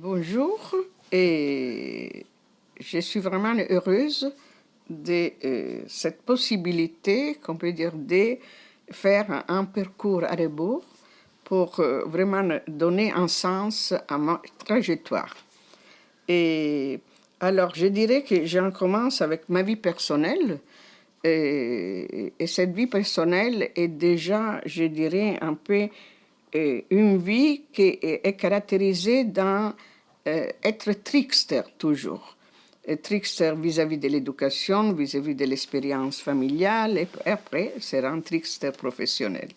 Bonjour, et je suis vraiment heureuse de cette possibilité, qu'on peut dire, de faire un parcours à rebours pour vraiment donner un sens à ma trajectoire. Et alors, je dirais que j'en commence avec ma vie personnelle. Et cette vie personnelle est déjà, je dirais, un peu une vie qui est caractérisée dans être trickster toujours. Et trickster vis-à-vis de l'éducation, vis-à-vis de l'expérience familiale, et après, sera un trickster professionnel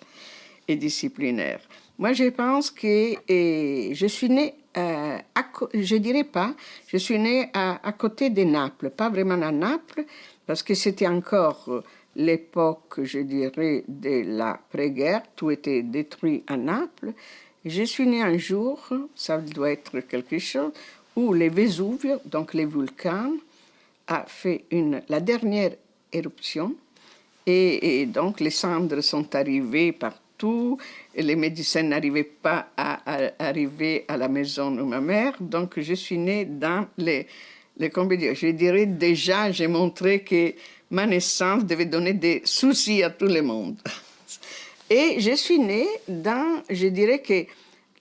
et disciplinaire. Moi, je pense que je suis née, je dirais pas, je suis née à côté de Naples, pas vraiment à Naples, parce que c'était encore l'époque, je dirais, de la pré-guerre, tout était détruit à Naples. Je suis née un jour, ça doit être quelque chose, où le Vésuve, donc les volcans, a fait la dernière éruption et donc les cendres sont arrivées partout, et les médecins n'arrivaient pas à arriver à la maison de ma mère, donc je suis née dans comment dire, je dirais déjà, j'ai montré que ma naissance devait donner des soucis à tout le monde. Et je suis née dans, je dirais que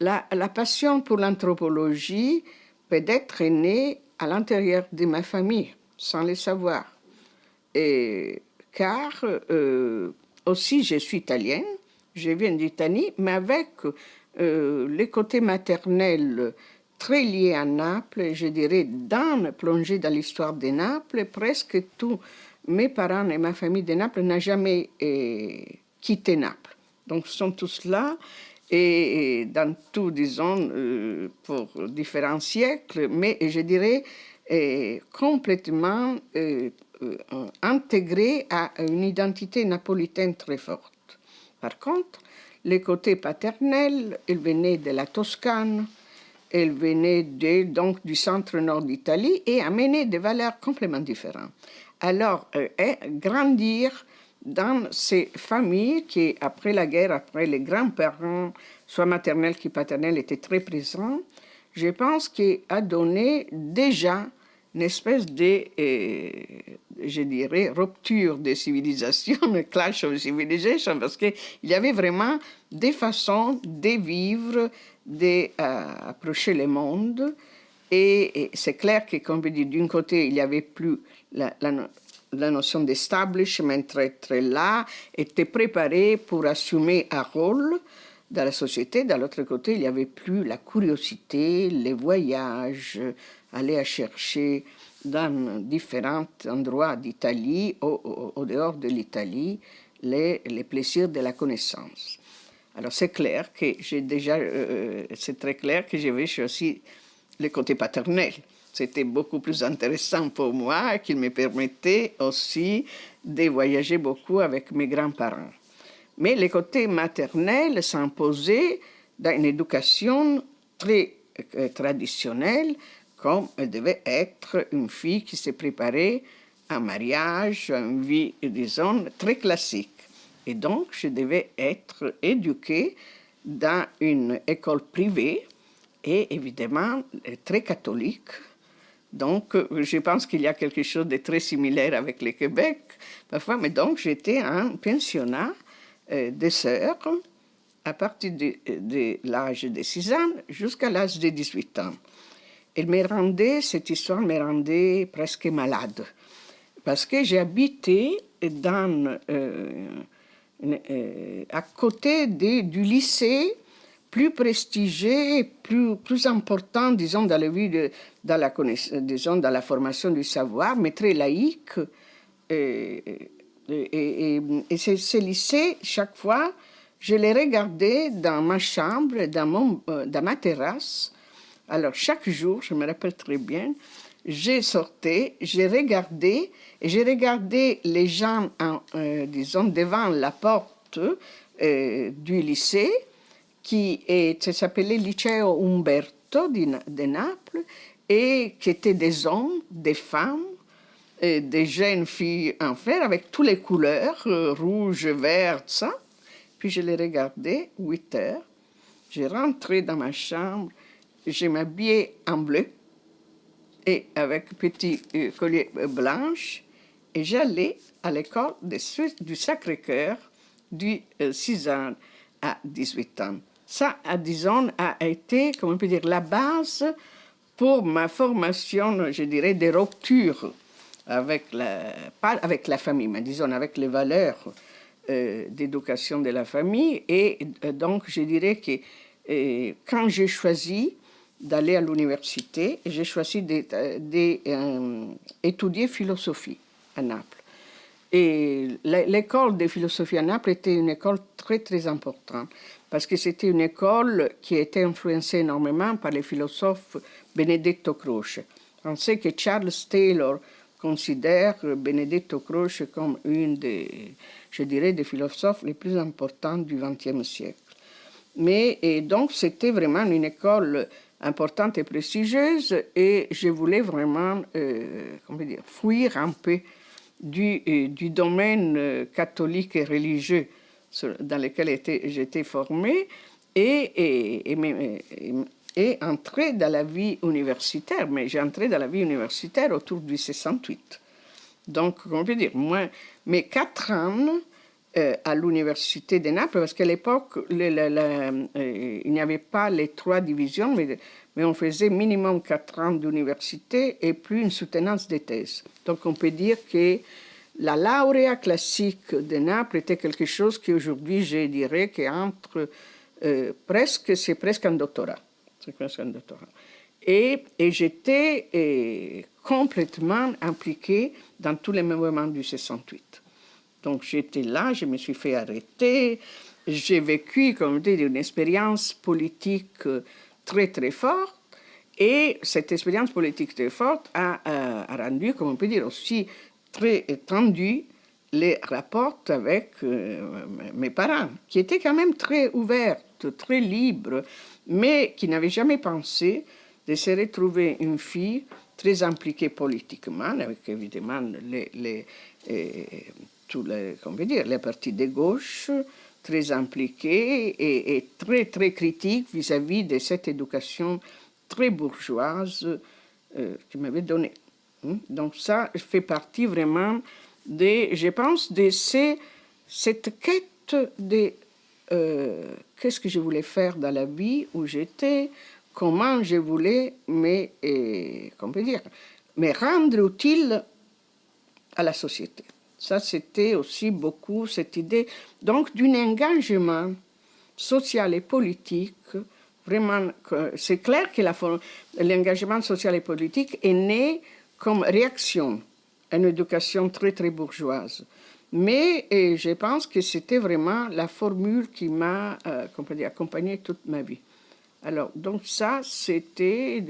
la passion pour l'anthropologie peut être née à l'intérieur de ma famille, sans le savoir. Et, car aussi je suis italienne, je viens d'Italie, mais avec le côté maternel très lié à Naples, je dirais plongé dans l'histoire de Naples, presque tous mes parents et ma famille de Naples n'ont jamais quitté Naples. Donc ils sont tous là, et dans tout, disons, pour différents siècles, mais je dirais complètement intégré à une identité napolitaine très forte. Par contre, le côté paternel, il venait de la Toscane, il venait donc du centre-nord d'Italie et amenait des valeurs complètement différentes. Alors, grandir dans ces familles qui, après la guerre, après les grands-parents, soit maternels que paternels, étaient très présents, je pense qu'il a donné déjà une espèce de, je dirais, rupture des civilisations, clash of civilization, parce qu'il y avait vraiment des façons de vivre, d'approcher le monde. Et c'est clair que, comme je dis, d'un côté, il n'y avait plus la notion d'establishment être là, était préparé pour assumer un rôle dans la société. De l'autre côté, il n'y avait plus la curiosité, les voyages, aller à chercher dans différents endroits d'Italie, au dehors de l'Italie, les plaisirs de la connaissance. Alors c'est clair que j'ai déjà, c'est très clair que j'ai vécu aussi le côté paternel. C'était beaucoup plus intéressant pour moi, qu'il me permettait aussi de voyager beaucoup avec mes grands-parents. Mais le côté maternel s'imposait dans une éducation très traditionnelle, comme elle devait être une fille qui s'est préparée à un mariage, à une vie, disons, très classique. Et donc, je devais être éduquée dans une école privée et évidemment très catholique. Donc, je pense qu'il y a quelque chose de très similaire avec le Québec, parfois. Mais donc, j'étais un pensionnat des sœurs à partir de l'âge de 6 ans jusqu'à l'âge de 18 ans. Cette histoire me rendait presque malade, parce que j'ai habité à côté du lycée plus prestigieux, plus important, disons, dans la vie, disons, dans la formation du savoir, mais très laïque. Et ce lycée, chaque fois, je les regardais dans ma chambre, dans ma terrasse. Alors, chaque jour, je me rappelle très bien, je sortais, je regardais les gens, disons, devant la porte du lycée, qui s'appelait Liceo Umberto de Naples, et qui étaient des hommes, des femmes, des jeunes filles en fer, avec toutes les couleurs, rouge, vert, ça. Puis je les regardais, 8 heures. Je rentrais dans ma chambre je m'habillais en bleu et avec petit collier blanche et j'allais à l'école du Sacré-Cœur du 6 ans à 18 ans. Ça, disons, a été, comment on peut dire, la base pour ma formation, je dirais, des ruptures pas avec la famille, mais disons avec les valeurs d'éducation de la famille. Et donc, je dirais que quand j'ai choisi d'aller à l'université, j'ai choisi d'étudier philosophie à Naples. Et l'école de philosophie à Naples était une école très, très importante parce que c'était une école qui était influencée énormément par les philosophes Benedetto Croce. On sait que Charles Taylor considère Benedetto Croce comme une des, je dirais, des philosophes les plus importants du XXe siècle. Et donc, c'était vraiment une école importante et prestigieuse et je voulais vraiment, comment dire, fuir un peu du domaine catholique et religieux dans lequel j'étais formée et entrer dans la vie universitaire. Mais j'ai entré dans la vie universitaire autour du 68. Donc, comment on peut dire, moi, mes 4 ans à l'université de Naples, parce qu'à l'époque, il n'y avait pas les 3 divisions, mais on faisait minimum 4 ans d'université et plus une soutenance de thèse. Donc, on peut dire que la lauréat classique de Naples était quelque chose qui aujourd'hui, je dirais, qu'entre c'est presque un doctorat. C'est presque un doctorat. Et j'étais complètement impliquée dans tous les mouvements du 68. Donc j'étais là, je me suis fait arrêter, j'ai vécu, comme on dit, une expérience politique très très forte, et cette expérience politique très forte a rendu, comme on peut dire, aussi très tendu les rapports avec mes parents, qui étaient quand même très ouverts, très libres, mais qui n'avaient jamais pensé de se retrouver une fille très impliquée politiquement, avec évidemment comment dire, les partis de gauche, très impliqués et très, très critiques vis-à-vis de cette éducation très bourgeoise qu'ils m'avaient donnée. Donc ça fait partie vraiment je pense, de cette quête de qu'est-ce que je voulais faire dans la vie où j'étais, comment je voulais comment peut dire, me rendre utile à la société. Ça, c'était aussi beaucoup cette idée donc d'un engagement social et politique. Vraiment, c'est clair que l'engagement social et politique est né comme réaction à une éducation très, très bourgeoise. Mais je pense que c'était vraiment la formule qui m'a accompagnée toute ma vie. Alors, donc ça, c'était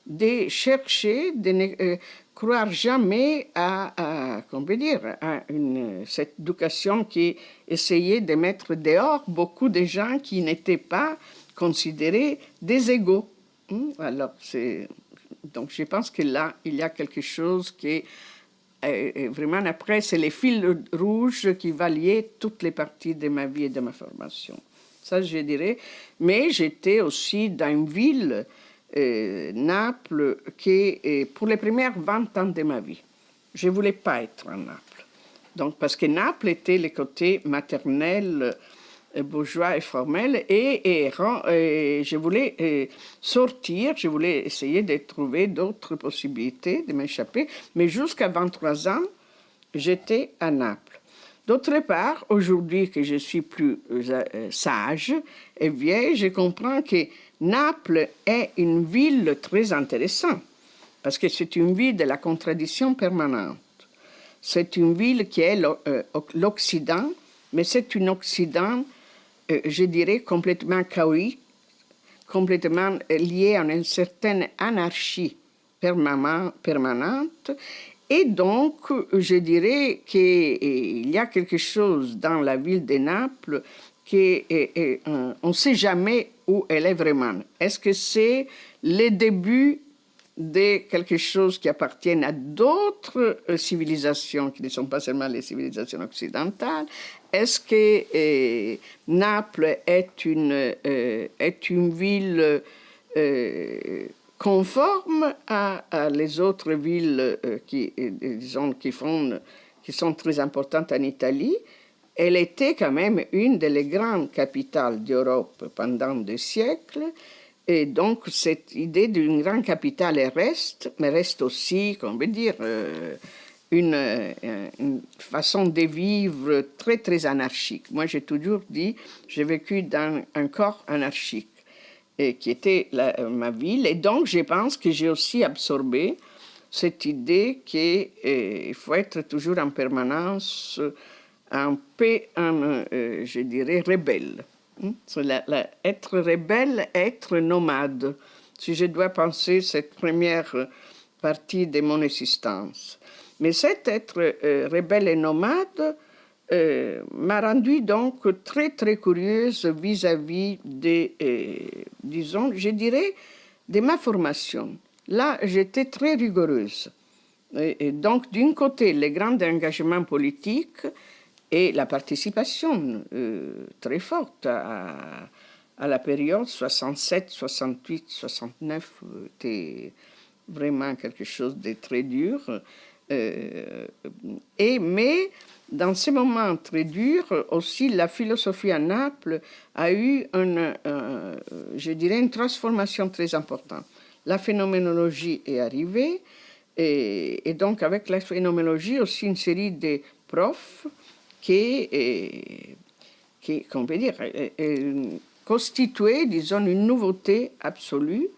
de chercher, de ne croire jamais comment dire, cette éducation qui essayait de mettre dehors beaucoup de gens qui n'étaient pas considérés des égaux. Alors, donc je pense que là, il y a quelque chose qui est vraiment après, c'est les fils rouges qui va lier toutes les parties de ma vie et de ma formation. Ça, je dirais. Mais j'étais aussi dans une ville, Naples, qui, pour les premières 20 ans de ma vie, je ne voulais pas être à Naples. Donc, parce que Naples était le côté maternel, bourgeois et formel, et je voulais sortir, je voulais essayer de trouver d'autres possibilités de m'échapper, mais jusqu'à 23 ans, j'étais à Naples. D'autre part, aujourd'hui que je suis plus sage et vieille, je comprends que Naples est une ville très intéressante, parce que c'est une ville de la contradiction permanente. C'est une ville qui est l'Occident, mais c'est un Occident, je dirais, complètement chaotique, complètement lié à une certaine anarchie permanente. Et donc, je dirais qu'il y a quelque chose dans la ville de Naples qu'on ne sait jamais où elle est vraiment. Est-ce que c'est le début de quelque chose qui appartient à d'autres civilisations qui ne sont pas seulement les civilisations occidentales? Est-ce que Naples est une ville conforme à les autres villes disons, qui sont très importantes en Italie. Elle était quand même une des grandes capitales d'Europe pendant des siècles. Et donc, cette idée d'une grande capitale reste, mais reste aussi, comment dire, une façon de vivre très, très anarchique. Moi, j'ai toujours dit, j'ai vécu dans un corps anarchique, qui était ma ville. Et donc, je pense que j'ai aussi absorbé cette idée qu'il faut être toujours en permanence un peu, je dirais, rebelle. Être rebelle, être nomade, si je dois penser cette première partie de mon existence. Mais cet être rebelle et nomade m'a rendue donc très, très curieuse vis-à-vis des, disons, je dirais, de ma formation. Là, j'étais très rigoureuse. Et donc, d'un côté, les grands engagements politiques et la participation très forte à la période 67, 68, 69 était vraiment quelque chose de très dur. Mais dans ces moments très durs, aussi la philosophie à Naples a eu je dirais, une transformation très importante. La phénoménologie est arrivée et donc avec la phénoménologie aussi une série de profs qui on peut dire, constituait, disons, une nouveauté absolue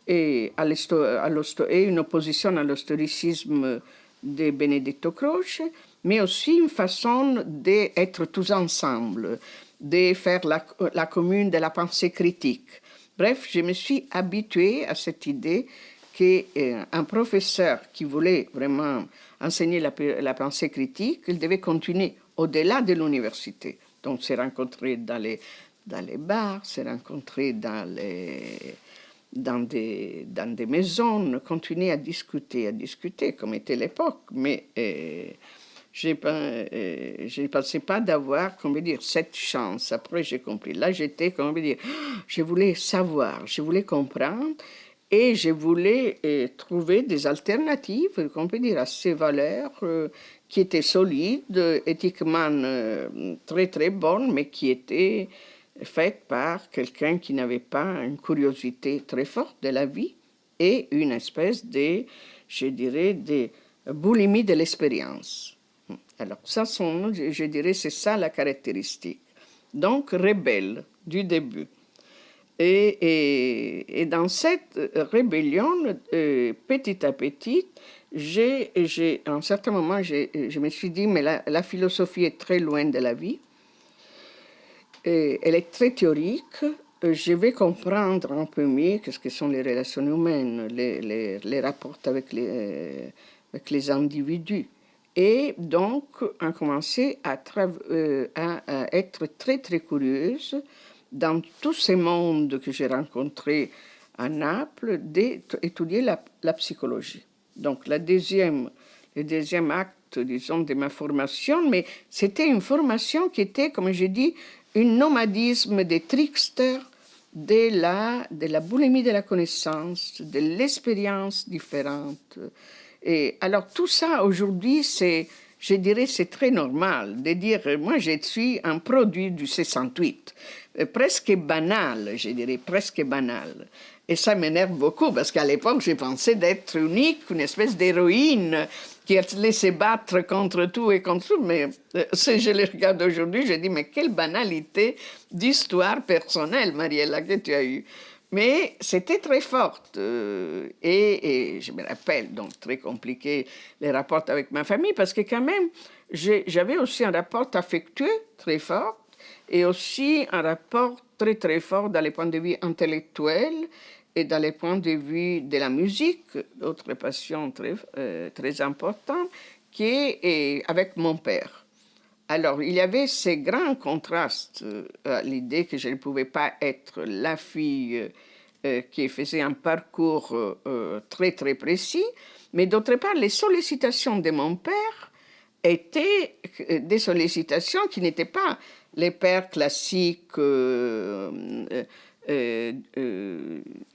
et une opposition à l'historicisme de Benedetto Croce, mais aussi une façon d'être tous ensemble, de faire la commune de la pensée critique. Bref, je me suis habituée à cette idée qu'un professeur qui voulait vraiment enseigner la pensée critique, il devait continuer au-delà de l'université. Donc, s'est rencontré dans les bars, s'est rencontré dans des maisons, continuer à discuter, comme était l'époque. Mais je ne pensais pas d'avoir, comment dire, cette chance. Après, j'ai compris. Là, j'étais, comment dire, je voulais savoir, je voulais comprendre et je voulais trouver des alternatives, comment dire, à ces valeurs qui étaient solides, éthiquement très, très bonnes, mais qui étaient faite par quelqu'un qui n'avait pas une curiosité très forte de la vie et une espèce de, je dirais, de boulimie de l'expérience. Alors, ça, je dirais, c'est ça la caractéristique. Donc, rebelle du début. Et dans cette rébellion, petit à petit, à un certain moment, je me suis dit, mais la philosophie est très loin de la vie. Elle est très théorique. Je vais comprendre un peu mieux ce que sont les relations humaines, les rapports avec les individus. Et donc, on a commencé à être très, très curieuse dans tous ces mondes que j'ai rencontrés à Naples, d'étudier la psychologie. Donc, le deuxième acte, disons, de ma formation, mais c'était une formation qui était, comme j'ai dit, un nomadisme des tricksters de la boulimie de la connaissance, de l'expérience différente. Et alors tout ça aujourd'hui, je dirais, c'est très normal de dire, moi je suis un produit du 68, presque banal, je dirais, presque banal. Et ça m'énerve beaucoup parce qu'à l'époque, j'ai pensé d'être unique, une espèce d'héroïne qui allait se battre contre tout et contre tout. Mais si je le regarde aujourd'hui, je dis, mais quelle banalité d'histoire personnelle, Mariella, que tu as eue. Mais c'était très forte. Et je me rappelle, donc très compliqué, les rapports avec ma famille, parce que quand même, j'avais aussi un rapport affectueux très fort et aussi un rapport très, très fort dans les points de vue intellectuels et dans les points de vue de la musique, d'autres passions très, très importantes, qui est avec mon père. Alors, il y avait ces grands contrastes à l'idée que je ne pouvais pas être la fille qui faisait un parcours très, très précis, mais d'autre part, les sollicitations de mon père étaient des sollicitations qui n'étaient pas les pères classiques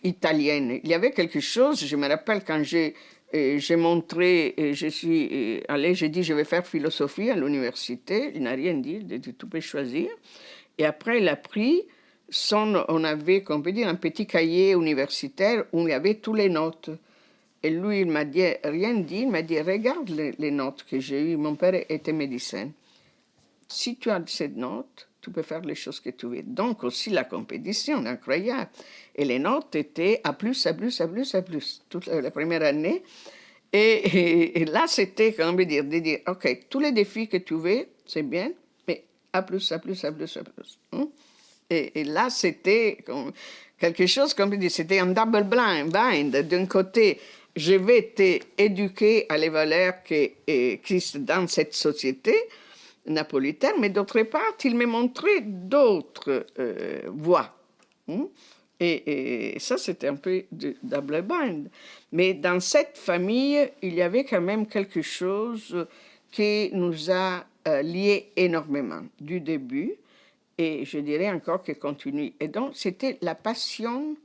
italienne. Il y avait quelque chose, je me rappelle quand j'ai montré, je suis allée, j'ai dit je vais faire philosophie à l'université, il n'a rien dit, il a dit tu peux choisir. Et après, il a pris on avait, on peut dire, un petit cahier universitaire où il y avait toutes les notes. Et lui, il m'a dit, rien dit, il m'a dit, regarde les notes que j'ai eues. Mon père était médecin. Si tu as cette note, tu peux faire les choses que tu veux. Donc aussi la compétition, incroyable. Et les notes étaient à plus, à plus, à plus, à plus, toute la première année. Et là, c'était, comment dire, de dire, OK, tous les défis que tu veux, c'est bien, mais à plus, à plus, à plus, à plus. Et là, c'était quelque chose, comme je dis, c'était un double bind. D'un côté, je vais t'éduquer à les valeurs qui existent dans cette société napolitaine, mais d'autre part, il me montrait d'autres voies. Et ça, c'était un peu de double bind. Mais dans cette famille, il y avait quand même quelque chose qui nous a liés énormément du début. Et je dirais encore qu'elle continue. Et donc, c'était la passion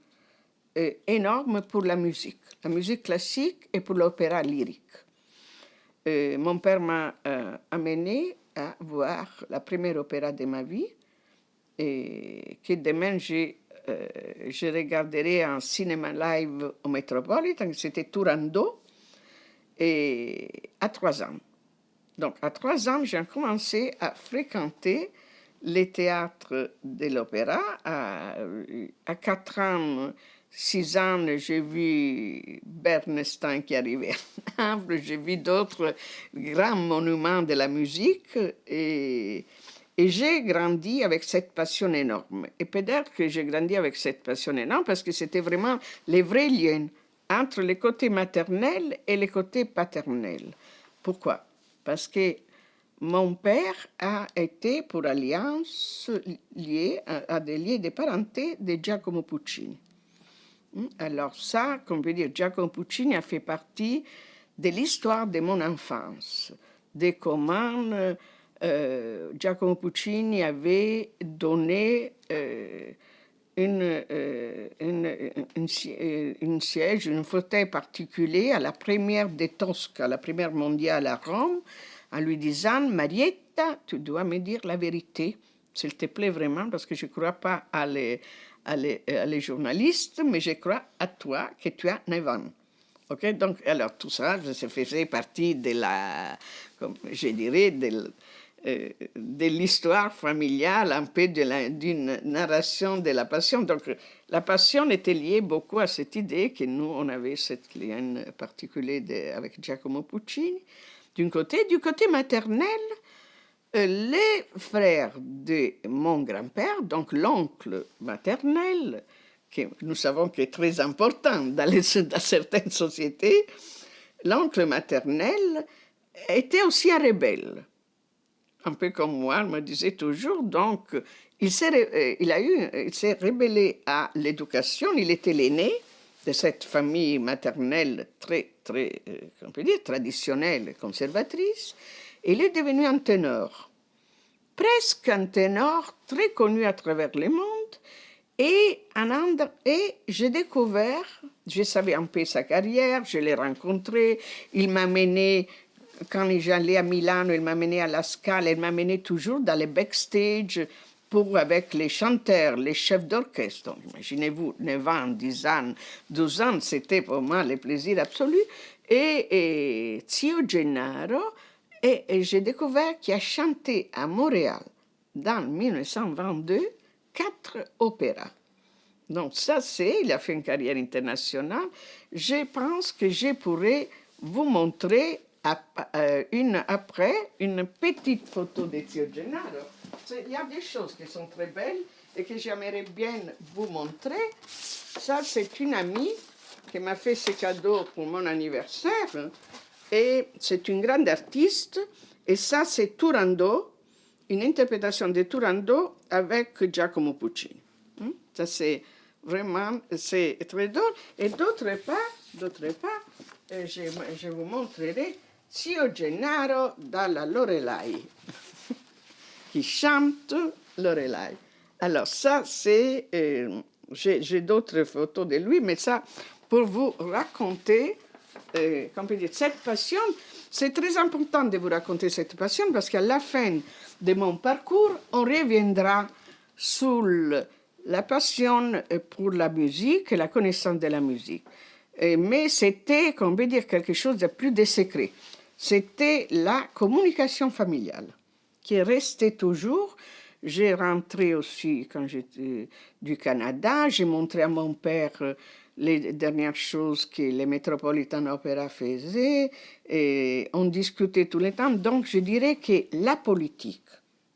énorme pour la musique classique et pour l'opéra lyrique. Mon père m'a amené à voir la première opéra de ma vie, et que demain je regarderai en cinéma live au Metropolitan, c'était Turandot, et à 3 ans. Donc, à 3 ans, j'ai commencé à fréquenter les théâtres de l'opéra. À 4 ans, 6 ans, j'ai vu Bernstein qui arrivait à Naples, j'ai vu d'autres grands monuments de la musique et j'ai grandi avec cette passion énorme. Et peut-être que j'ai grandi avec cette passion énorme parce que c'était vraiment les vrais liens entre les côtés maternels et les côtés paternels. Pourquoi? Parce que mon père a été pour alliance lié à des liens de parenté de Giacomo Puccini. Alors ça, comme on peut dire, Giacomo Puccini a fait partie de l'histoire de mon enfance, de comment Giacomo Puccini avait donné un siège, un fauteuil particulier à la première des Tosca, la première mondiale à Rome, en lui disant « Marietta, tu dois me dire la vérité, s'il te plaît vraiment, parce que je ne crois pas à les journalistes, mais je crois à toi que tu as 9 ans. » Ok, donc, alors tout ça, ça faisait partie de la, comme je dirais, de l'histoire familiale, un peu d'une narration de la passion. Donc, la passion était liée beaucoup à cette idée que nous, on avait ce lien particulier avec Giacomo Puccini. D'un côté. Du côté maternel, les frères de mon grand-père, donc l'oncle maternel, que nous savons qu'il est très important dans certaines sociétés, l'oncle maternel était aussi un rebelle. Un peu comme moi, il me disait toujours, donc il s'est rebellé à l'éducation, il était l'aîné de cette famille maternelle très, on peut dire, traditionnelle, conservatrice, et il est devenu un ténor, presque un ténor très connu à travers le monde, et j'ai découvert, je savais un peu sa carrière, je l'ai rencontré, il m'a mené, quand j'allais à Milano, il m'a mené à la Scala, il m'a mené toujours dans les backstage avec les chanteurs, les chefs d'orchestre. Imaginez-vous, 9 ans, 10 ans, 12 ans, c'était pour moi le plaisir absolu. Et Zio Gennaro, et j'ai découvert qu'il a chanté à Montréal, dans 1922, 4 opéras. Donc ça, il a fait une carrière internationale. Je pense que je pourrais vous montrer une petite photo de Zio Gennaro. Il y a des choses qui sont très belles et que j'aimerais bien vous montrer. Ça, c'est une amie qui m'a fait ce cadeau pour mon anniversaire. Et c'est une grande artiste. Et ça, c'est Turandot, une interprétation de Turandot avec Giacomo Puccini. Ça, c'est vraiment, c'est très drôle. Et d'autre part, je vous montrerai Zio Gennaro dalla Lorelai, qui chante Lorelai. Alors ça, c'est J'ai d'autres photos de lui, mais ça, pour vous raconter, comment on peut dire, cette passion, c'est très important de vous raconter cette passion parce qu'à la fin de mon parcours, on reviendra sur la passion pour la musique et la connaissance de la musique. Mais c'était, comme on peut dire, quelque chose de plus de secret. C'était la communication familiale qui est restée toujours. J'ai rentré aussi quand j'étais du Canada. J'ai montré à mon père les dernières choses que les Metropolitan Opera faisaient. Et on discutait tout le temps. Donc, je dirais que la politique,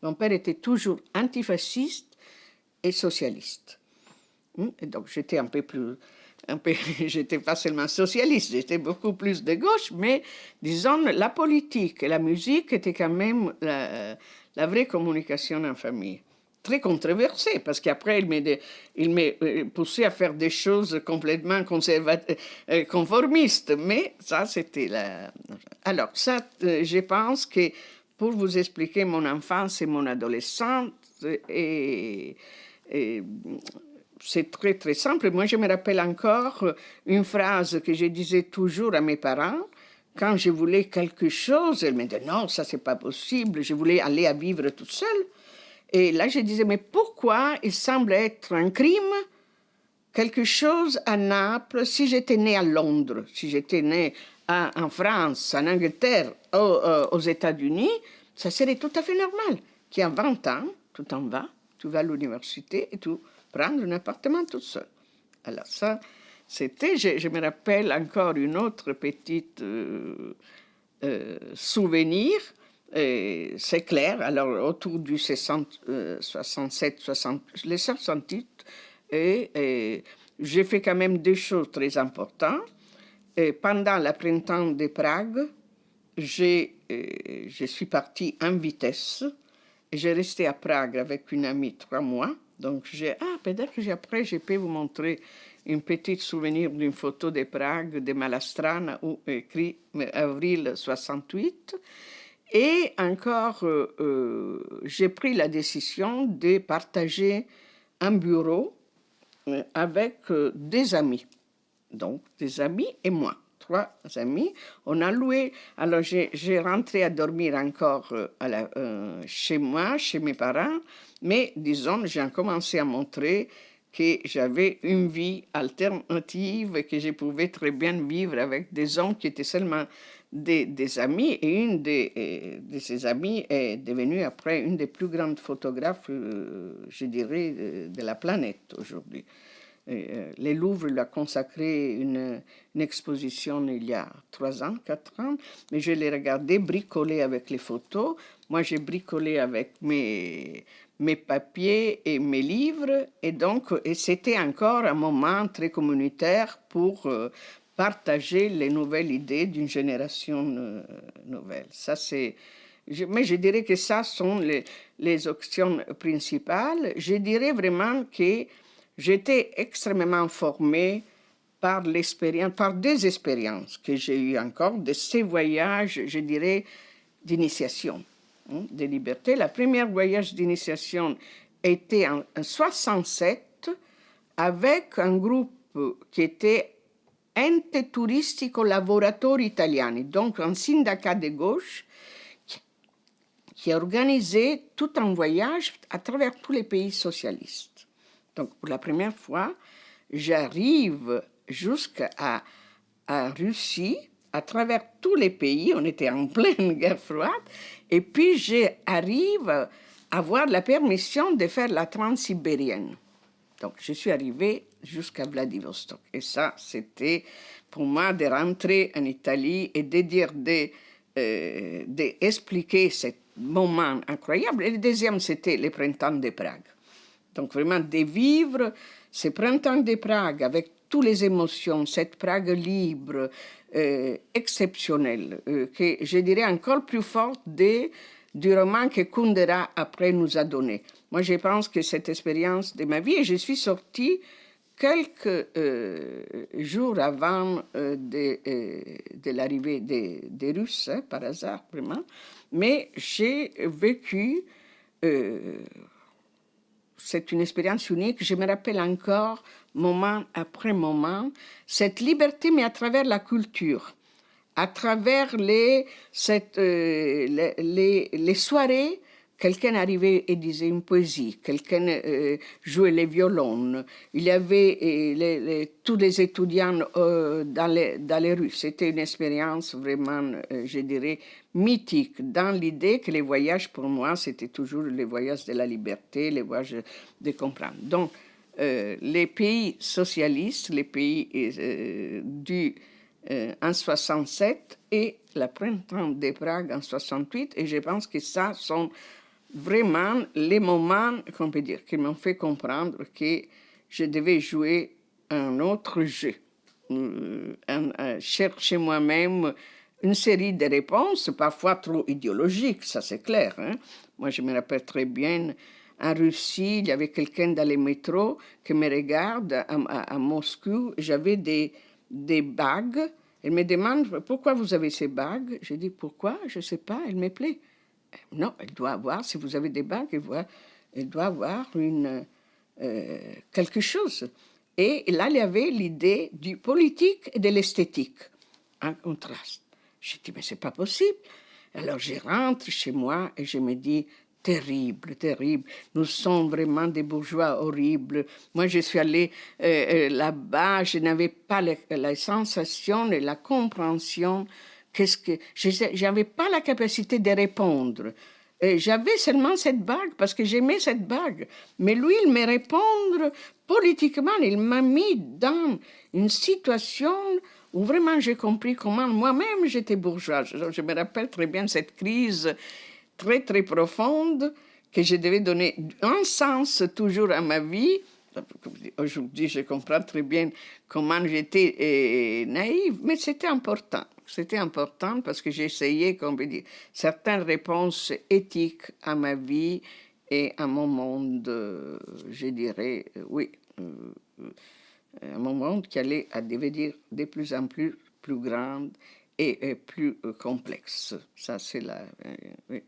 mon père était toujours antifasciste et socialiste. Et donc, j'étais j'étais pas seulement socialiste, j'étais beaucoup plus de gauche, mais disons, la politique et la musique étaient quand même la vraie communication en famille. Très controversée, parce qu'après, il m'a poussé à faire des choses complètement conformistes, mais ça, c'était la... Alors, ça, je pense que pour vous expliquer mon enfance et mon adolescence, et c'est très très simple. Moi, je me rappelle encore une phrase que je disais toujours à mes parents. Quand je voulais quelque chose, elle me disait non, ça c'est pas possible. Je voulais aller à vivre toute seule. Et là, je disais mais pourquoi il semble être un crime quelque chose à Naples si j'étais née à Londres, si j'étais née en France, en Angleterre, aux États-Unis, ça serait tout à fait normal. Qui a 20 ans, tu t'en vas, tu vas à l'université et tu prendre un appartement tout seul. Alors ça, c'était, je me rappelle encore une autre petite souvenir, c'est clair, alors autour du 67, 60, les 68, et j'ai fait quand même deux choses très importantes. Et pendant le printemps de Prague, je suis partie en vitesse. J'ai resté à Prague avec une amie 3 mois. Donc, peut-être que après, je peux vous montrer un petit souvenir d'une photo de Prague, de Malastrana, où écrit avril 68. Et encore, j'ai pris la décision de partager un bureau avec des amis. Donc, des amis et moi. 3 amis. On a loué. Alors, j'ai rentré à dormir encore chez moi, chez mes parents. Mais, disons, j'ai commencé à montrer que j'avais une vie alternative et que je pouvais très bien vivre avec des hommes qui étaient seulement des amis. Et une de ces amies est devenue après une des plus grandes photographes, je dirais, de la planète aujourd'hui. Le Louvre lui a consacré une exposition il y a 3 ans, 4 ans, mais je l'ai regardé bricoler avec les photos. Moi, j'ai bricolé avec mes papiers et mes livres, et donc c'était encore un moment très communautaire pour partager les nouvelles idées d'une génération nouvelle. Ça, mais je dirais que ça sont les options principales. Je dirais vraiment que j'étais extrêmement formée par l'expérience, par des expériences que j'ai eues encore, de ces voyages, je dirais, d'initiation, de liberté. La première voyage d'initiation était en 67 avec un groupe qui était Ente Turistico Lavoratori Italiani, donc un syndicat de gauche qui a organisé tout un voyage à travers tous les pays socialistes. Donc, pour la première fois, j'arrive jusqu'à Russie, à travers tous les pays. On était en pleine guerre froide. Et puis, j'arrive à avoir la permission de faire la transsibérienne. Donc, je suis arrivée jusqu'à Vladivostok. Et ça, c'était pour moi de rentrer en Italie et de dire, d'expliquer ce moment incroyable. Et le deuxième, c'était le printemps de Prague. Donc, vraiment, de vivre ce printemps de Prague avec toutes les émotions, cette Prague libre, exceptionnelle, que je dirais encore plus forte du roman que Kundera après nous a donné. Moi, je pense que cette expérience de ma vie, et je suis sortie quelques jours avant de l'arrivée des Russes, par hasard, vraiment, mais j'ai vécu c'est une expérience unique. Je me rappelle encore, moment après moment, cette liberté, mais à travers la culture, à travers les soirées. Quelqu'un arrivait et disait une poésie, quelqu'un jouait les violons, il y avait tous les étudiants dans les rues. C'était une expérience vraiment, je dirais, mythique, dans l'idée que les voyages, pour moi, c'était toujours les voyages de la liberté, les voyages de comprendre. Donc, les pays socialistes, les pays en 67 et le printemps de Prague en 68, et je pense que ça sont vraiment les moments, qu'on peut dire, qui m'ont fait comprendre que je devais jouer un autre jeu, chercher moi-même une série de réponses, parfois trop idéologiques, ça c'est clair. Hein? Moi, je me rappelle très bien, en Russie, il y avait quelqu'un dans les métros qui me regarde à Moscou. J'avais des bagues. Elle me demande pourquoi vous avez ces bagues. Je dis pourquoi, je ne sais pas, elle me plaît. Non, elle doit avoir, si vous avez des bagues, elle doit avoir quelque chose. Et là, il y avait l'idée du politique et de l'esthétique, en contraste. Je dis, mais c'est pas possible. Alors, je rentre chez moi et je me dis, terrible, terrible. Nous sommes vraiment des bourgeois horribles. Moi, je suis allée là-bas, je n'avais pas la sensation et la compréhension. Je n'avais pas la capacité de répondre. J'avais seulement cette bague parce que j'aimais cette bague. Mais lui, il me répondre politiquement. Il m'a mis dans une situation où vraiment j'ai compris comment moi-même j'étais bourgeoise. Je me rappelle très bien cette crise très, très profonde que je devais donner un sens toujours à ma vie. Aujourd'hui, je comprends très bien comment j'étais naïve, mais c'était important. C'était important parce que j'essayais, comme on peut dire, certaines réponses éthiques à ma vie et à mon monde, je dirais, oui, à mon monde qui allait à devenir de plus en plus grande et plus complexe. Ça, c'est la... oui.